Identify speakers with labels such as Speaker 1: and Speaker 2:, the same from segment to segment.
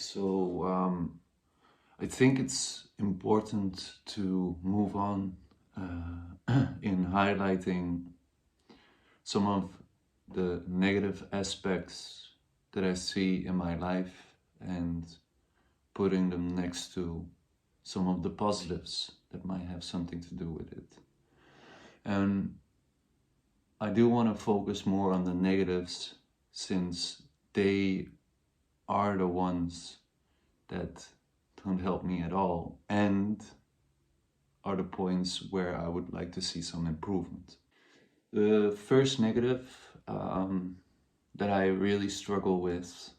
Speaker 1: So I think it's important to move on in highlighting some of the negative aspects that I see in my life and putting them next to some of the positives that might have something to do with it. And I do want to focus more on the negatives since they are the ones that don't help me at all and are the points where I would like to see some improvement. The first negative that I really struggle with,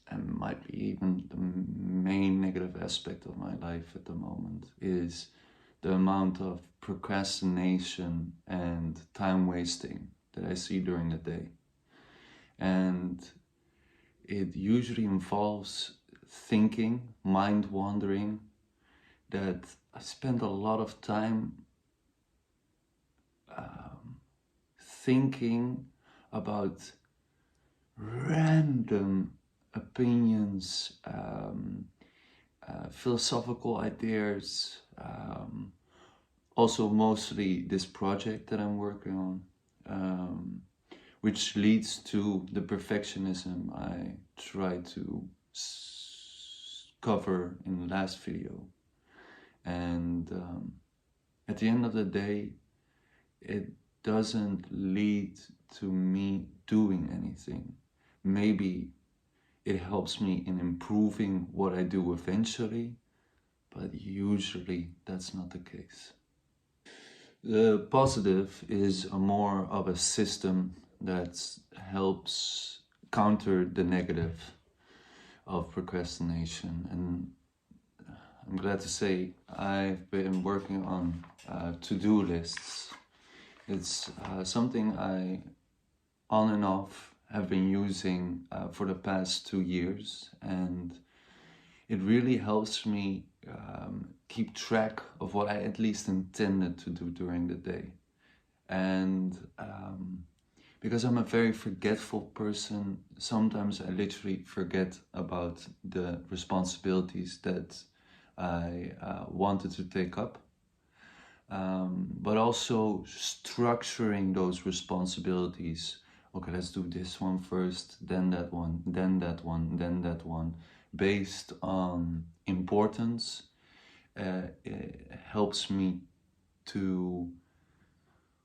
Speaker 1: and might be even the main negative aspect of my life at the moment, is the amount of procrastination and time wasting that I see during the day. And it usually involves thinking, mind wandering, that I spend a lot of time thinking about random opinions, philosophical ideas, also mostly this project that I'm working on, which leads to the perfectionism I tried to cover in the last video. And at the end of the day, it doesn't lead to me doing anything. Maybe it helps me in improving what I do eventually, but usually that's not the case. The positive is a more of a system that helps counter the negative of procrastination. And I'm glad to say I've been working on to-do lists. It's something I on and off have been using for the past 2 years, and it really helps me keep track of what I at least intended to do during the day. And because I'm a very forgetful person, sometimes I literally forget about the responsibilities that I wanted to take up. But also structuring those responsibilities. Okay, let's do this one first, then that one, then that one, then that one, based on importance. It helps me to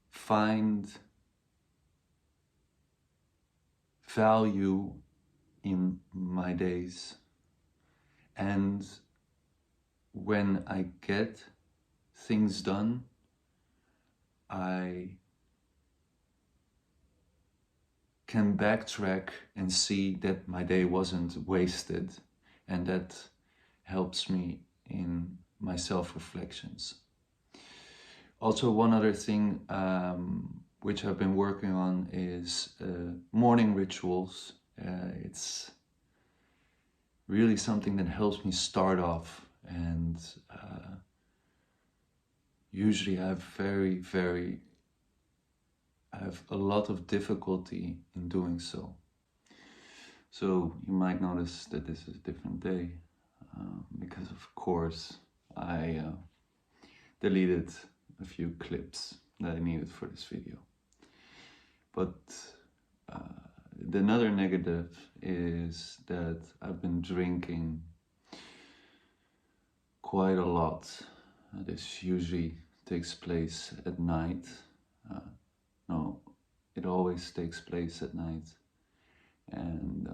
Speaker 1: find value in my days. And when I get things done, I can backtrack and see that my day wasn't wasted, and that helps me in my self-reflections. Also, one other thing which I've been working on is morning rituals. It's really something that helps me start off, and usually I have a lot of difficulty in doing so. So you might notice that this is a different day because of course I deleted a few clips that I needed for this video. But another negative is that I've been drinking quite a lot. This usually takes place at night. No, it always takes place at night. And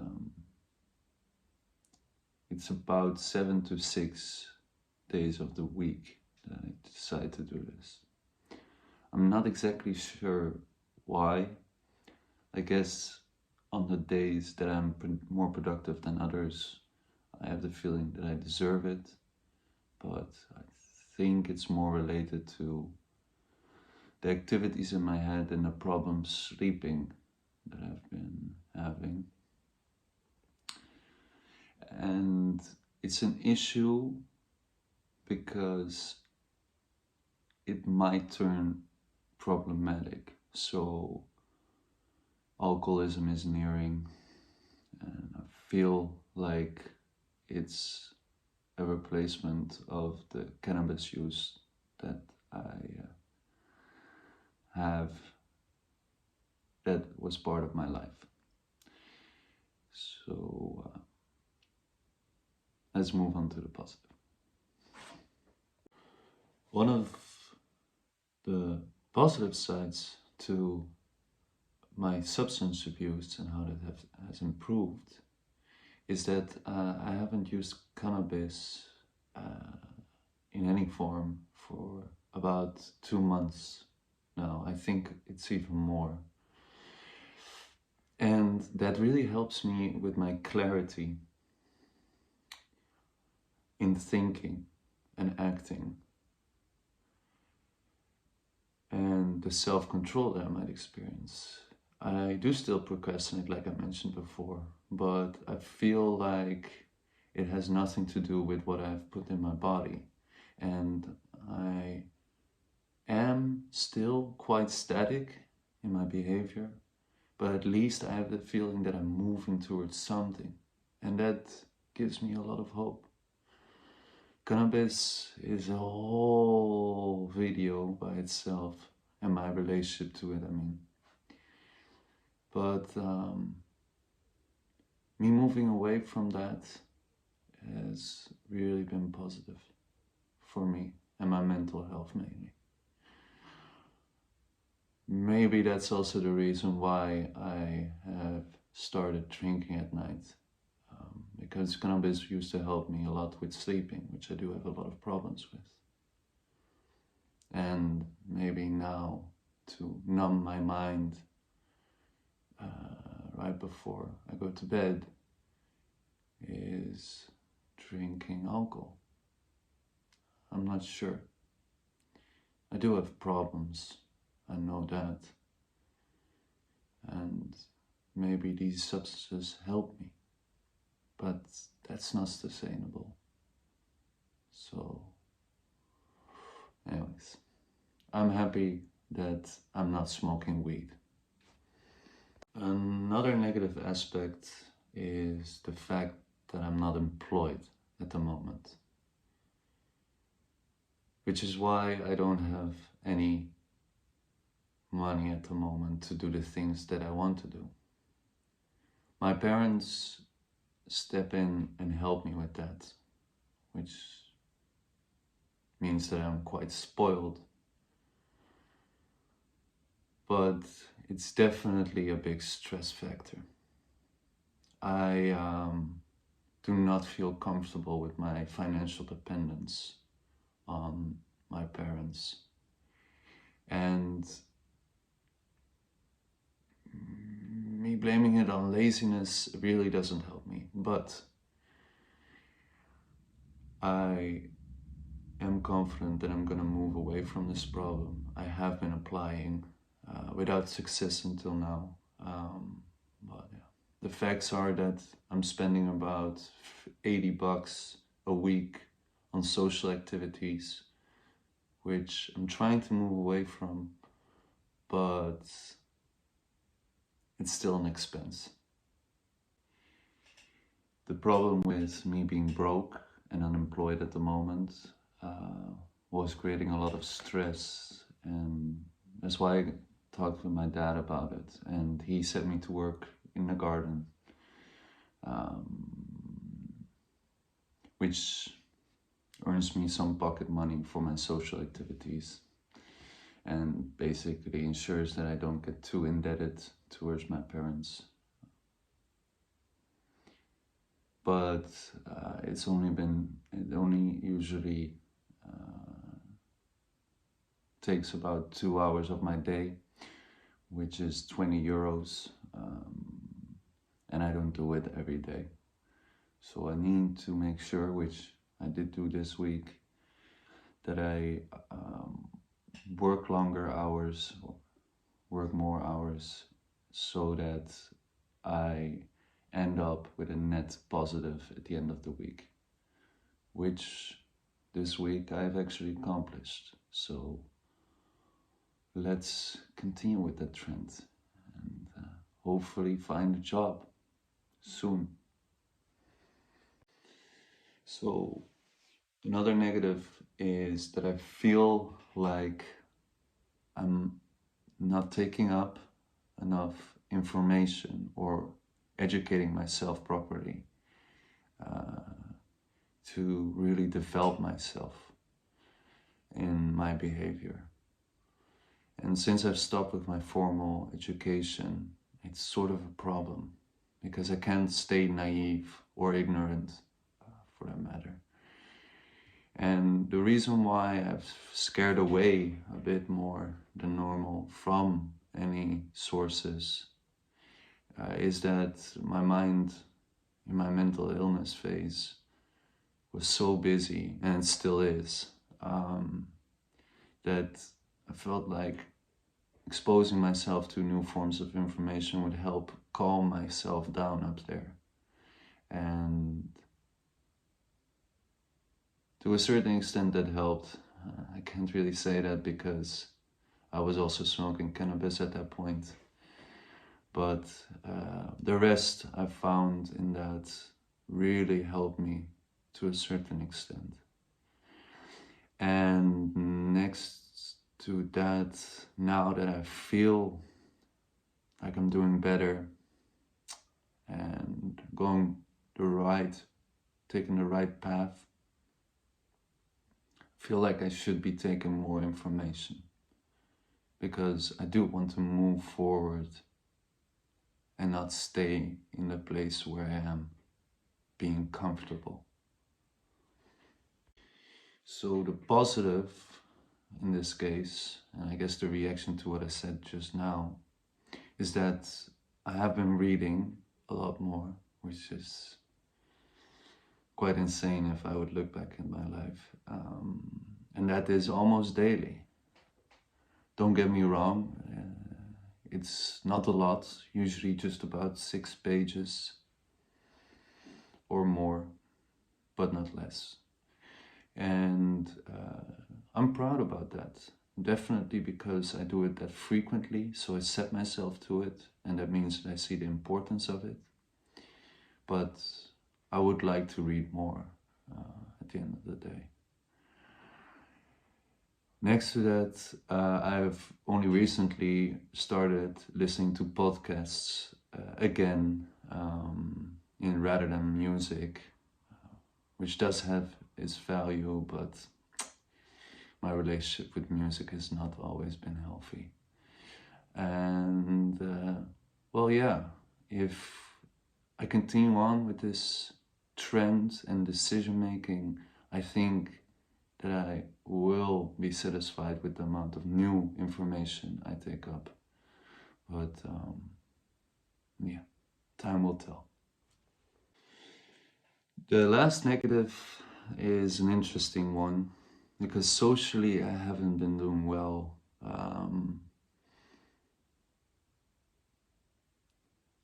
Speaker 1: it's about 7 to 6 days of the week that I decide to do this. I'm not exactly sure why. I guess on the days that I'm more productive than others, I have the feeling that I deserve it, but I think it's more related to the activities in my head and the problems sleeping that I've been having. And it's an issue because it might turn problematic. So alcoholism is nearing, and I feel like it's a replacement of the cannabis use that I have, that was part of my life. So let's move on to the positive. One of the positive sides to my substance abuse and how that has improved is that I haven't used cannabis in any form for about 2 months now. I think it's even more. And that really helps me with my clarity in thinking and acting, and the self-control that I might experience. I do still procrastinate, like I mentioned before, but I feel like it has nothing to do with what I've put in my body. And I am still quite static in my behavior, but at least I have the feeling that I'm moving towards something, and that gives me a lot of hope. Cannabis is a whole video by itself, and my relationship to it, I mean. But me moving away from that has really been positive for me and my mental health mainly. Maybe that's also the reason why I have started drinking at night, because cannabis used to help me a lot with sleeping, which I do have a lot of problems with. And maybe now, to numb my mind right before I go to bed, is drinking alcohol. I'm not sure. I do have problems, I know that. And maybe these substances help me, but that's not sustainable. So, anyways, I'm happy that I'm not smoking weed. Another negative aspect is the fact that I'm not employed at the moment, which is why I don't have any money at the moment to do the things that I want to do. My parents step in and help me with that, which means that I'm quite spoiled. But it's definitely a big stress factor. I do not feel comfortable with my financial dependence on my parents. And me blaming it on laziness really doesn't help me. But I am confident that I'm gonna move away from this problem. I have been applying without success until now. But yeah. The facts are that I'm spending about $80 a week on social activities, which I'm trying to move away from, but it's still an expense. The problem with me being broke and unemployed at the moment was creating a lot of stress, and that's why I talked with my dad about it, and he sent me to work in the garden, which earns me some pocket money for my social activities and basically ensures that I don't get too indebted towards my parents. But it only usually takes about 2 hours of my day, which is 20 euros, and I don't do it every day. So I need to make sure, which I did do this week, that I work longer hours, work more hours, so that I end up with a net positive at the end of the week, which this week I've actually accomplished. So let's continue with that trend and hopefully find a job soon. So another negative is that I feel like I'm not taking up enough information or educating myself properly to really develop myself in my behavior. And since I've stopped with my formal education, it's sort of a problem because I can't stay naive or ignorant for that matter. And the reason why I've scared away a bit more than normal from any sources is that my mind in my mental illness phase was so busy, and it still is, that I felt like exposing myself to new forms of information would help calm myself down up there. And to a certain extent that helped. I can't really say that because I was also smoking cannabis at that point. But the rest I found in that really helped me to a certain extent. And next to that, now that I feel like I'm doing better and taking the right path, I feel like I should be taking more information because I do want to move forward and not stay in the place where I am, being comfortable. So the positive in this case, and I guess the reaction to what I said just now, is that I have been reading a lot more, which is quite insane if I would look back in my life. And that is almost daily. Don't get me wrong, it's not a lot, usually just about 6 pages or more, but not less. And I'm proud about that. Definitely because I do it that frequently, so I set myself to it, and that means that I see the importance of it. But I would like to read more at the end of the day. Next to that, I've only recently started listening to podcasts again, rather than music, which does have its value, but my relationship with music has not always been healthy. And well, yeah, if I continue on with this trend and decision making, I think that I will be satisfied with the amount of new information I take up. But yeah, time will tell. The last negative is an interesting one because socially I haven't been doing well.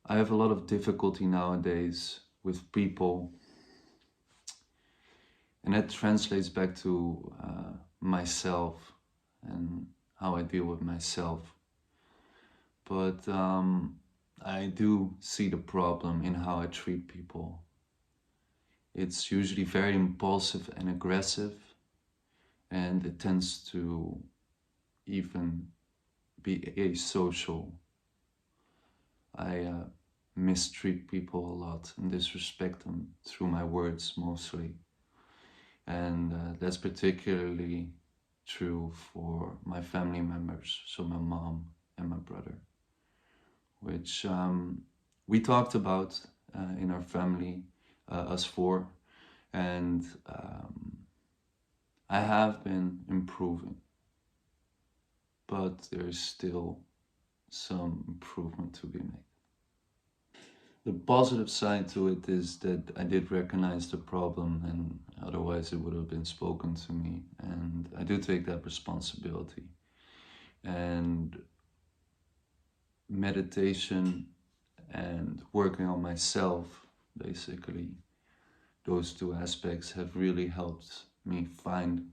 Speaker 1: I have a lot of difficulty nowadays with people, and that translates back to myself and how I deal with myself. But I do see the problem in how I treat people. It's usually very impulsive and aggressive, and it tends to even be asocial. I mistreat people a lot and disrespect them through my words mostly. And that's particularly true for my family members, so my mom and my brother, which we talked about in our family, us four, and I have been improving, but there's still some improvement to be made. The positive side to it is that I did recognize the problem, and otherwise it would have been spoken to me, and I do take that responsibility. And meditation and working on myself, basically, those two aspects have really helped me find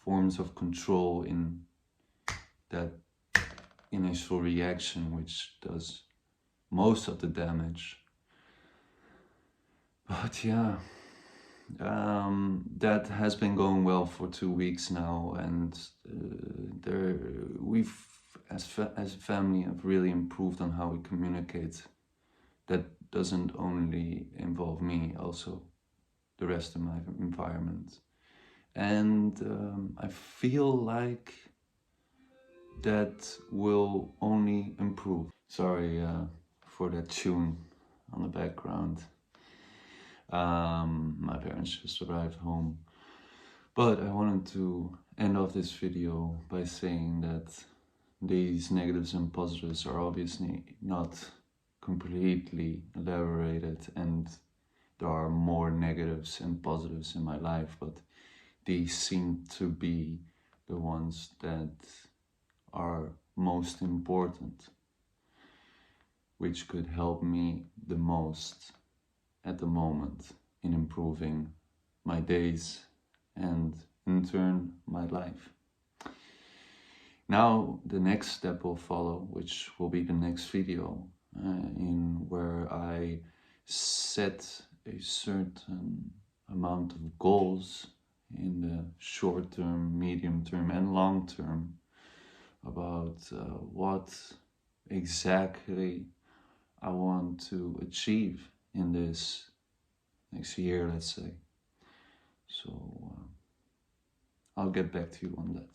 Speaker 1: forms of control in that initial reaction, which does most of the damage. But yeah, That has been going well for 2 weeks now, and we've, as a family, have really improved on how we communicate. That doesn't only involve me, also the rest of my environment. And I feel like that will only improve. Sorry for that tune on the background. My parents just arrived home. But I wanted to end off this video by saying that these negatives and positives are obviously not completely elaborated, and there are more negatives and positives in my life, but these seem to be the ones that are most important, which could help me the most at the moment in improving my days and in turn my life. Now the next step will follow, which will be the next video, in where I set a certain amount of goals in the short term, medium term and long term about what exactly I want to achieve in this next year, let's say. So I'll get back to you on that.